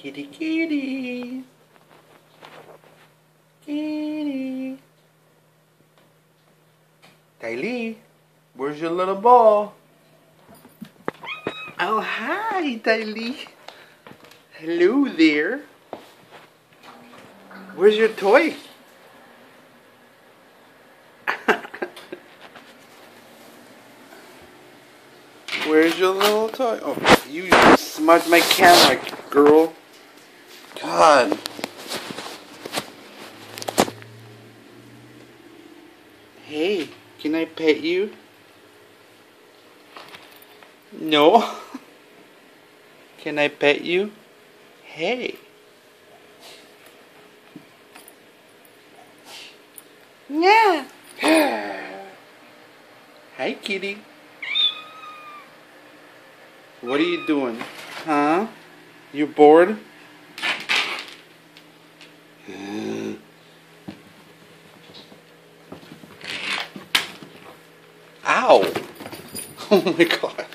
Kitty, kitty. Kitty. Tylee, where's your little ball? Oh, hi, Tylee. Hello there. Where's your toy? Where's your little toy? Oh, you smudged my camera, girl. God. Hey, can I pet you? No. Can I pet you? Hey. Yeah. Hi, kitty. What are you doing? Huh? You bored? Ow! Oh my god.